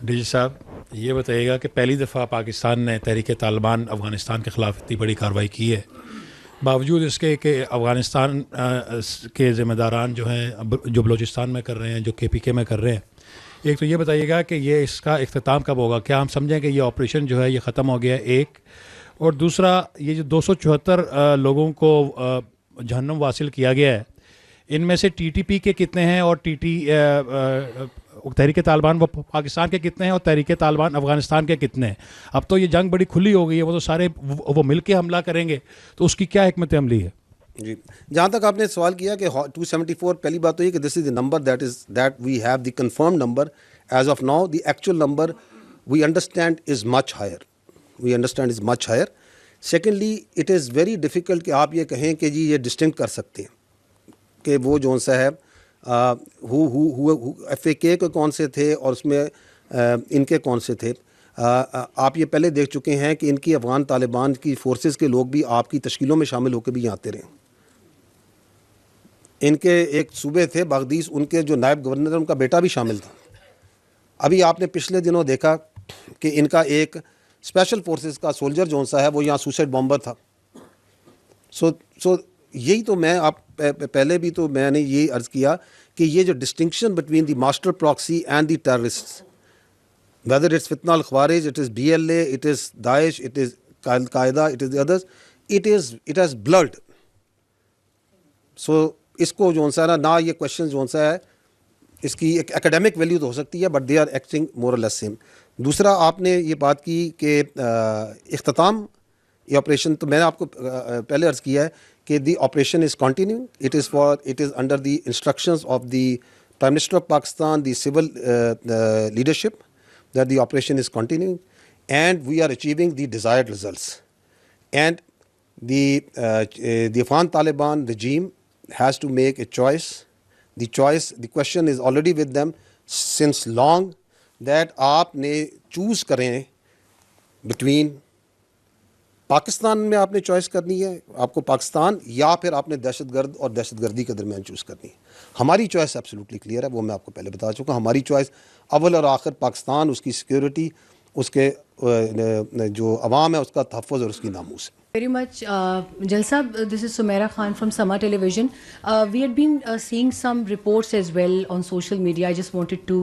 D صاحب یہ بتائیے گا کہ پہلی دفعہ پاکستان نے تحریک طالبان افغانستان کے خلاف اتنی بڑی کارروائی کی ہے، باوجود اس کے کہ افغانستان کے ذمہ داران جو ہیں جو بلوچستان میں کر رہے ہیں، جو KPK میں کر رہے ہیں. ایک تو یہ بتائیے گا کہ یہ اس کا اختتام کب ہوگا؟ کیا ہم سمجھیں کہ یہ آپریشن جو ہے یہ ختم ہو گیا ہے؟ ایک اور دوسرا، یہ جو 274 لوگوں کو جہنم واصل کیا گیا ہے، ان میں سے TTP کے کتنے ہیں اور تحریک طالبان وہ پاکستان کے کتنے ہیں اور تحریک طالبان افغانستان کے کتنے ہیں؟ اب تو یہ جنگ بڑی کھلی ہو گئی ہے، وہ تو سارے وہ مل کے حملہ کریں گے، تو اس کی کیا حکمت عملی ہے؟ جی، جہاں تک آپ نے سوال کیا کہ 274، پہلی بات تو یہ کہ this is the number that we have the confirm number as of now. The actual number we understand is much higher. Secondly it is very difficult کہ آپ یہ کہیں کہ جی یہ ڈسٹنکٹ کر سکتے ہیں کہ وہ جون سا ہے FAK کے کون سے تھے اور اس میں ان کے کون سے تھے. آپ یہ پہلے دیکھ چکے ہیں کہ ان کی افغان طالبان کی فورسز کے لوگ بھی آپ کی تشکیلوں میں شامل ہو کے بھی آتے رہے. ان کے ایک صوبے تھے باغدیس، ان کے جو نائب گورنر ان کا بیٹا بھی شامل تھا. ابھی آپ نے پچھلے دنوں دیکھا کہ ان کا ایک اسپیشل فورسز کا سولجر جون سا ہے وہ یہاں سوسائڈ بامبر تھا. سو یہی تو میں آپ پہلے بھی تو میں نے یہی عرض کیا کہ یہ جو distinction between the master proxy and the terrorist, whether it's Fitna al-Khawarij, it is BLA, it is Daesh, it is Al-Qaeda, it is the others, it has blurred. So اس کو جون سا نہ یہ کوشچن جون سا ہے اس کی ایک اکیڈیمک ویلیو تو ہو سکتی ہے بٹ دے آر ایکٹنگ مور اور لیس سیم. دوسرا آپ نے یہ بات کی کہ اختتام یہ آپریشن، تو میں نے آپ کو پہلے عرض کیا ہے کہ the operation is continuing. It is under the instructions of the prime minister of Pakistan, the civil leadership, that the operation is continuing and we are achieving the desired results. And the Afghan Taliban regime has to make a choice. The question is already with them since long that آپ نے choose کریں between Pakistan میں آپ نے choice کرنی ہے آپ کو پاکستان، یا پھر آپ نے دہشت گرد اور دہشت گردی کے درمیان چوز کرنی ہے. ہماری چوائس ایبسلیوٹلی کلیئر ہے، وہ میں آپ کو پہلے بتا چکا. ہماری چوائس اول اور آخر پاکستان، اس کی سیکیورٹی، اس کے جو عوام ہے اس کا تحفظ اور اس کی ناموس ہے. Very much. Jal Sahab, this is Sumaira Khan from Sama Television. We had been seeing some reports as well on social media. I just wanted to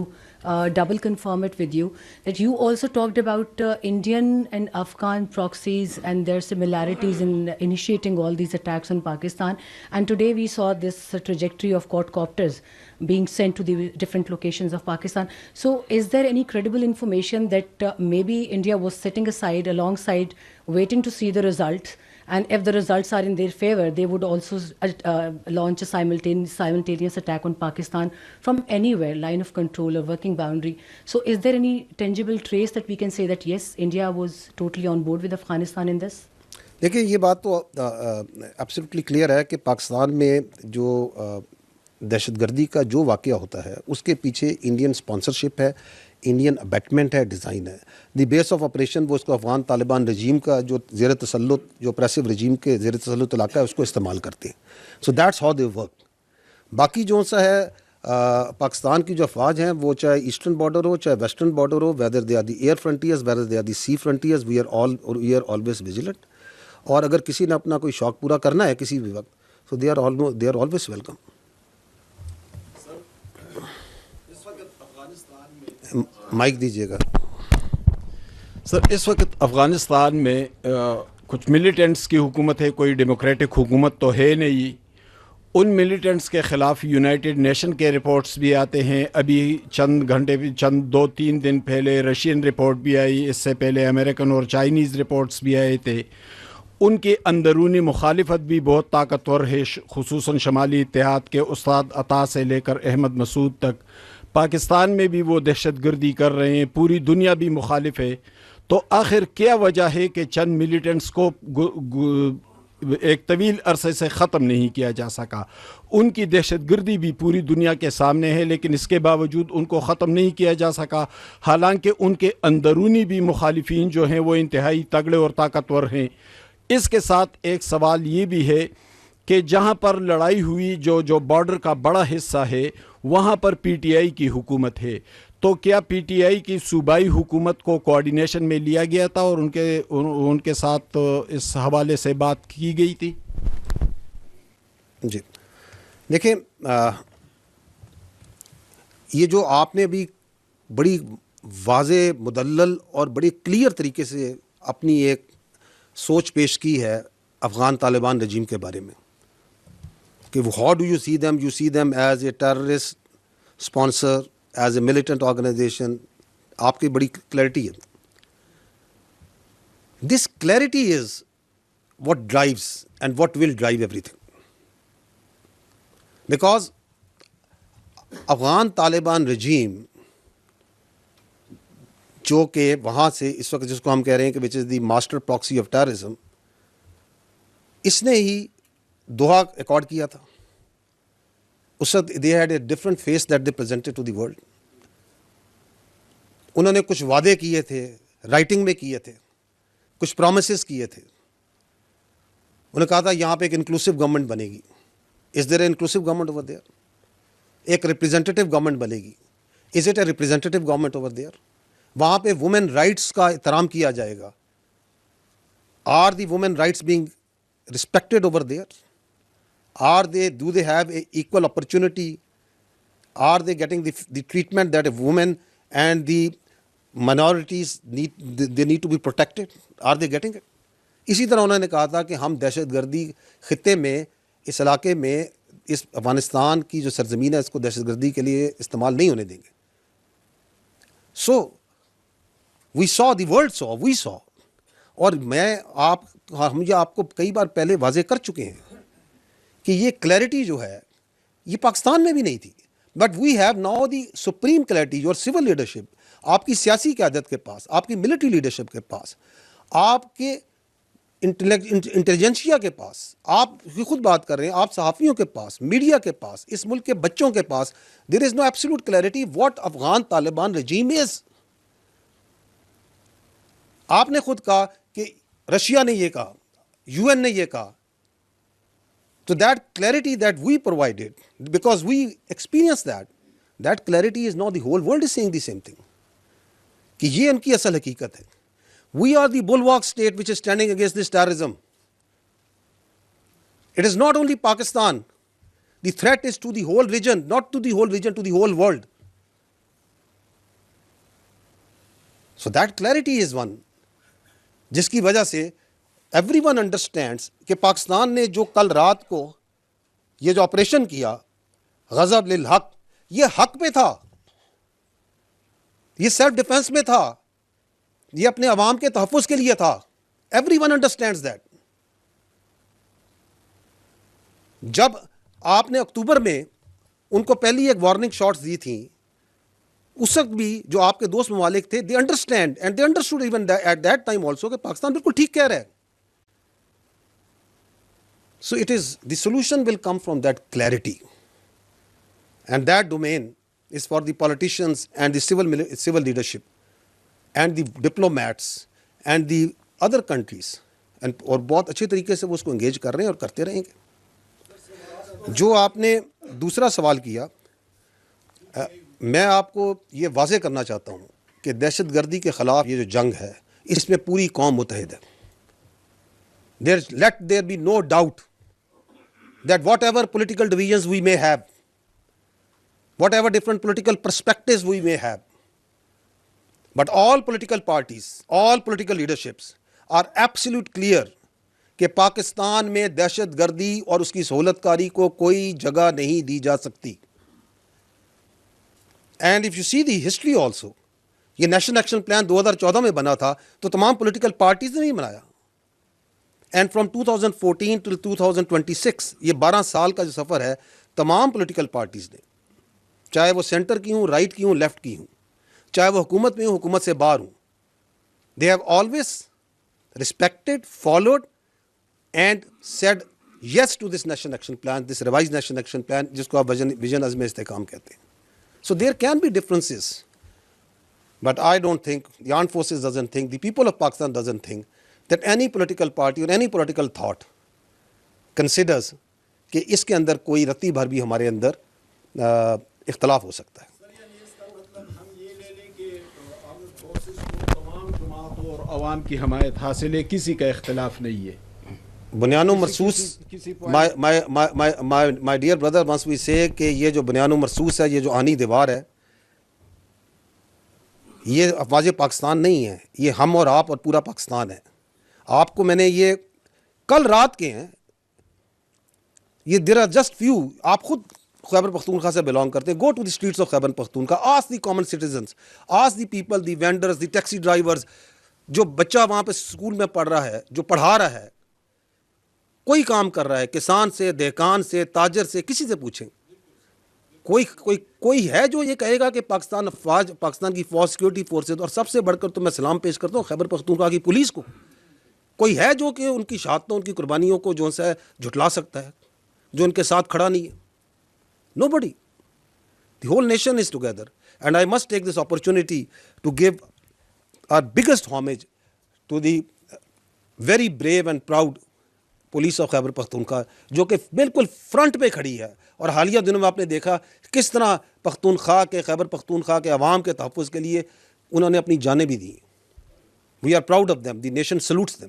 double confirm it with you that you also talked about Indian and Afghan proxies and their similarities in initiating all these attacks on Pakistan. And today we saw this trajectory of quadcopters being sent to the different locations of Pakistan. So is there any credible information that maybe India was sitting aside alongside waiting to see the results, and if the results are in their favor they would also launch a simultaneous attack on Pakistan from anywhere, line of control or working boundary? So is there any tangible trace that we can say that yes, India was totally on board with Afghanistan in this? دیکھیں یہ بات تو absolutely clear ہے کہ پاکستان میں جو دہشت گردی کا جو واقعہ ہوتا ہے اس کے پیچھے انڈین اسپانسرشپ ہے، انڈین ابیٹمنٹ ہے، ڈیزائن ہے. دی بیس آف آپریشن وہ اس کو افغان طالبان رجیم کا جو زیر تسلط، جو اپریسو رجیم کے زیر تسلط علاقہ ہے اس کو استعمال کرتے ہیں. So that's how they work. باقی جو سا ہے پاکستان کی جو افواج ہیں وہ چاہے ایسٹرن بارڈر ہو چاہے ویسٹرن بارڈر ہو، whether they are the air frontiers whether they are the sea frontiers, we are always vigilant. اور اگر کسی نے اپنا کوئی شوق پورا کرنا ہے کسی بھی وقت، so they are always welcome. Mic دیجیے گا سر. اس وقت افغانستان میں کچھ ملیٹنٹس کی حکومت ہے، کوئی ڈیموکریٹک حکومت تو ہے نہیں. ان ملیٹنٹس کے خلاف یونائٹڈ نیشن کے رپورٹس بھی آتے ہیں. ابھی چند 2-3 دن پہلے رشین رپورٹ بھی آئی، اس سے پہلے امریکن اور چائنیز رپورٹس بھی آئے تھے. ان کی اندرونی مخالفت بھی بہت طاقتور ہے، خصوصاً شمالی اتحاد کے استاد عطا سے لے کر احمد مسعود تک. پاکستان میں بھی وہ دہشت گردی کر رہے ہیں، پوری دنیا بھی مخالف ہے. تو آخر کیا وجہ ہے کہ چند ملیٹنٹس کو ایک طویل عرصے سے ختم نہیں کیا جا سکا؟ ان کی دہشت گردی بھی پوری دنیا کے سامنے ہے، لیکن اس کے باوجود ان کو ختم نہیں کیا جا سکا، حالانکہ ان کے اندرونی بھی مخالفین جو ہیں وہ انتہائی تگڑے اور طاقتور ہیں. اس کے ساتھ ایک سوال یہ بھی ہے کہ جہاں پر لڑائی ہوئی جو بارڈر کا بڑا حصہ ہے وہاں پر PTI کی حکومت ہے. تو کیا پی ٹی آئی کی صوبائی حکومت کو کوارڈینیشن میں لیا گیا تھا اور ان کے ساتھ اس حوالے سے بات کی گئی تھی؟ جی دیکھیں، یہ جو آپ نے ابھی بڑی واضح، مدلل اور بڑی کلیئر طریقے سے اپنی ایک سوچ پیش کی ہے افغان طالبان رجیم کے بارے میں کہ how do you see them as a terrorist sponsor, as a militant organisation. آپ کی بڑی کلیئرٹی ہے. This clarity is what drives and what will drive everything. Because Afghan Taliban regime جو کہ وہاں سے اس وقت جس کو ہم کہہ رہے ہیں کہ which is the master proxy of terrorism, اس نے ہی دوحہ ایکارڈ کیا تھا. اس وقت they had a different face that they presented to the world. انہوں نے کچھ وعدے کیے تھے، رائٹنگ میں کیے تھے، کچھ پرومسز کیے تھے. انہوں نے کہا تھا یہاں پہ ایک انکلوسو گورنمنٹ بنے گی. Is there a inclusive government over there? ایک ریپرزینٹیو گورنمنٹ بنے گی. Is it a representative government over there? وہاں پہ وومن رائٹس کا احترام کیا جائے گا. Are the women rights being respected over there? Do they have a equal opportunity? Are they getting the treatment that a woman and the minorities need to be protected? Are they getting it? اسی طرح انہوں نے کہا تھا کہ ہم دہشت گردی خطے میں، اس علاقے میں، اس افغانستان کی جو سرزمین ہے اس کو دہشت گردی کے لیے استعمال نہیں ہونے دیں گے. سو وی سو، دی ورلڈ سو، وی سو. اور ہم یہ آپ کو کئی بار پہلے واضح کر چکے ہیں کہ یہ کلیئرٹی جو ہے یہ پاکستان میں بھی نہیں تھی. But we have now the supreme clarity. Your civil leadership, آپ کی سیاسی قیادت کے پاس، آپ کی ملٹری لیڈرشپ کے پاس، آپ کے انٹیلیجنسیا کے پاس، آپ خود بات کر رہے ہیں، آپ صحافیوں کے پاس، میڈیا کے پاس، اس ملک کے بچوں کے پاس، there is no absolute clarity what Afghan Taliban regime is. آپ نے خود کہا کہ رشیا نے یہ کہا، یو این نے یہ کہا. تو that clarity that we provided because we experience that clarity is now the whole world is seeing the same thing کہ یہ ان کی اصل حقیقت ہے. We are the bulwark state which is standing against this terrorism. It is not only Pakistan. The threat is to the whole region, not to the whole region, to the whole world. So that clarity is one. جس کی وجہ سے everyone understands کہ پاکستان نے جو کل رات کو یہ جو آپریشن کیا غضب للحق، یہ حق پہ تھا، یہ سیلف ڈیفense میں تھا، یہ اپنے عوام کے تحفظ کے لیے تھا. Every one understands that. جب آپ نے اکتوبر میں ان کو پہلی ایک وارننگ شاٹس دی تھیں، اس وقت بھی جو آپ کے دوست ممالک تھے، they understand and they understood even at that time also کہ پاکستان بالکل ٹھیک کہہ رہا ہے. So it is the solution will come from that clarity and that domain is for the politicians and the civil leadership and the diplomats and the other countries. اور بہت اچھے طریقے سے وہ اس کو انگیج کر رہے ہیں اور کرتے رہیں گے. جو آپ نے دوسرا سوال کیا، میں آپ کو یہ واضح کرنا چاہتا ہوں کہ دہشت گردی کے خلاف یہ جو جنگ ہے اس میں پوری قوم متحد ہے. let there be no doubt that whatever political divisions we may have, whatever different political perspectives we may have, but all political parties, all political leaderships are absolute clear کہ پاکستان میں دہشت گردی اور اس کی سہولت کاری کو کوئی جگہ نہیں دی جا سکتی. And if you see the history also, یہ نیشنل ایکشن پلان 2014 میں بنا تھا تو تمام پولیٹیکل پارٹیز نے نہیں بنایا. اینڈ فرام 2014 ٹل 2026 یہ 12 سال کا جو سفر ہے، تمام پولیٹیکل پارٹیز نے، چاہے وہ سینٹر کی ہوں، رائٹ کی ہوں، لیفٹ کی ہوں، چاہے وہ حکومت میں ہوں، حکومت سے باہر ہوں، they have always respected, followed and said yes to this national action plan, this revised national action plan جس کو آپ vision عزم استحکام کہتے ہیں. So there can be differences, but I don't think, the armed forces doesn't think, the people of Pakistan doesn't think that any political party or any political thought considers کہ اس کے اندر کوئی رتی بھر بھی ہمارے اندر اختلاف ہو سکتا ہے. سر یعنی اس کا مطلب ہم یہ عوام کی حمایت حاصل ہے, کسی کا اختلاف نہیں ہے. بنیان و مرصوص my dear brother once we say کہ یہ جو بنیان و مرصوص ہے, یہ جو آنی دیوار ہے, یہ افواج پاکستان نہیں ہے, یہ ہم اور آپ اور پورا پاکستان ہے. آپ کو میں نے یہ کل رات کے ہیں, یہ دیر آر جسٹ فیو, آپ خود خیبر پختونخوا سے بلانگ کرتے ہیں, go to the streets of Khyber Pakhtunkhwa, ask the common citizens, ask the people, the vendors, the taxi drivers, جو بچہ وہاں پہ اسکول میں پڑھ رہا ہے, جو پڑھا رہا ہے, کوئی کام کر رہا ہے, کسان سے, دہقان سے, تاجر سے, کسی سے پوچھیں, کوئی ہے جو یہ کہے گا کہ پاکستان کی فوج, سیکورٹی فورسز, اور سب سے بڑھ کر تو میں سلام پیش کرتا ہوں خیبر پختونخوا کی پولیس کو, کوئی ہے جو کہ ان کی شہادتوں, ان کی قربانیوں کو جو ہے جھٹلا سکتا ہے, جو ان کے ساتھ کھڑا نہیں ہے؟ Nobody. The whole nation is together, and I must take this opportunity to give our biggest homage to the very brave and proud police of Khyber Pakhtunkhwa, جو کہ بالکل فرنٹ پہ کھڑی ہے. اور حالیہ دنوں میں آپ نے دیکھا کس طرح پختونخوا کے, خیبر پختونخوا کے عوام کے تحفظ کے لیے انہوں نے اپنی جانیں بھی دی. We are proud of them, the nation salutes them.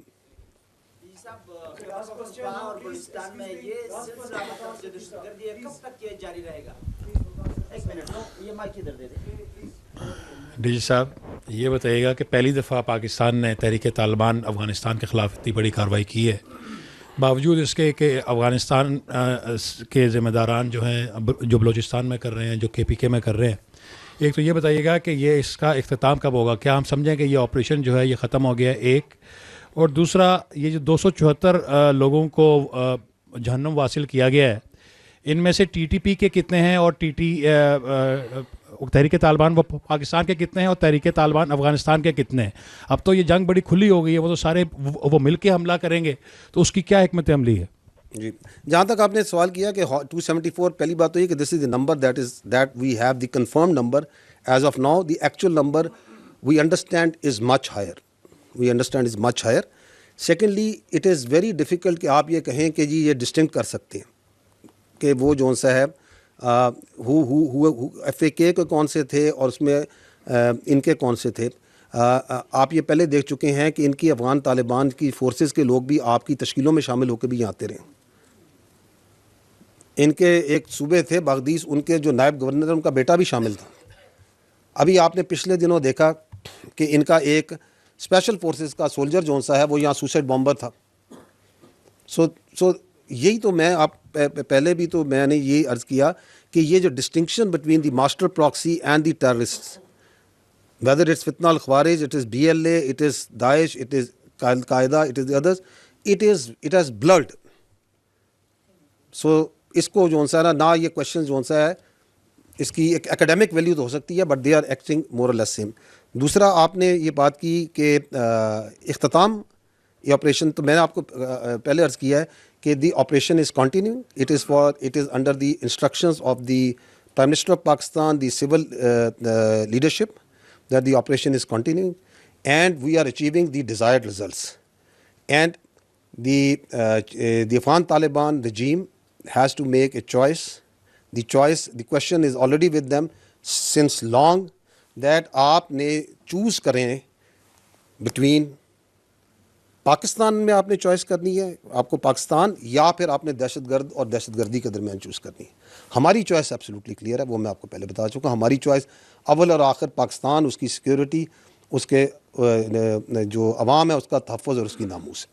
D G صاحب, یہ بتائیے گا کہ پہلی دفعہ پاکستان نے تحریک طالبان افغانستان کے خلاف اتنی بڑی کارروائی کی ہے, باوجود اس کے کہ افغانستان کے ذمہ داران جو ہیں, جو بلوچستان میں کر رہے ہیں, جو KPK میں کر رہے ہیں. ایک تو یہ بتائیے گا کہ یہ اس کا اختتام کب ہوگا, کیا ہم سمجھیں کہ یہ آپریشن جو ہے یہ ختم ہو گیا ہے, ایک, اور دوسرا یہ جو 274 لوگوں کو جہنم واصل کیا گیا ہے, ان میں سے TTP کے کتنے ہیں, اور تحریک طالبان وہ پاکستان کے کتنے ہیں, اور تحریک طالبان افغانستان کے کتنے ہیں؟ اب تو یہ جنگ بڑی کھلی ہو گئی ہے, وہ تو سارے وہ مل کے حملہ کریں گے, تو اس کی کیا حکمت عملی ہے؟ جی, جہاں تک آپ نے سوال کیا کہ 274, پہلی بات تو یہ کہ this is the number that we have the confirm number as of now. The actual number we understand is much higher. Secondly it is very difficult کہ آپ یہ کہیں کہ جی یہ ڈسٹنکٹ کر سکتے ہیں کہ وہ جو سا ہے FAK کے کون سے تھے اور اس میں ان کے کون سے تھے. آپ یہ پہلے دیکھ چکے ہیں کہ ان کی افغان طالبان کی فورسز کے لوگ بھی آپ کی تشکیلوں میں شامل ہو کے بھی آتے رہے. ان کے ایک صوبے تھے باغدیس, ان کے جو نائب گورنر ان کا بیٹا بھی شامل تھا. ابھی آپ نے پچھلے دنوں دیکھا کہ ان کا ایک اسپیشل فورسز کا سولجر جو سا ہے وہ یہاں سوسائڈ بامبر تھا. سو یہی تو میں آپ پہلے بھی تو میں نے یہ عرض کیا کہ یہ جو distinction between the master proxy and the terrorist, whether it's Fitna al-Khawarij, it is BLA, it is Daesh, it is Al-Qaeda, it is the others, it has blurred. So اس کو جو سا نہ یہ کوشچن جو سا ہے اس کی ایک اکیڈیمک ویلیو تو ہو سکتی ہے, بٹ دے آر ایکٹنگ مور اور لیس سیم. دوسرا آپ نے یہ بات کی کہ اختتام یہ آپریشن, تو میں نے آپ کو پہلے عرض کیا ہے کہ the operation is continue. It is under the instructions of the prime minister of Pakistan, the civil leadership, that the operation is continuing and we are achieving the desired results. And the Afghan Taliban regime has to make a choice. The question is already with them since long that آپ نے choose کریں between Pakistan میں آپ نے choice کرنی ہے, آپ کو پاکستان, یا پھر آپ نے دہشت گرد اور دہشت گردی کے درمیان چوز کرنی ہے. ہماری چوائس ایبسلیوٹلی کلیئر ہے, وہ میں آپ کو پہلے بتا چکا. ہماری چوائس اول اور آخر پاکستان, اس کی سیکیورٹی, اس کے جو عوام ہے اس کا تحفظ اور اس کی ناموس ہے.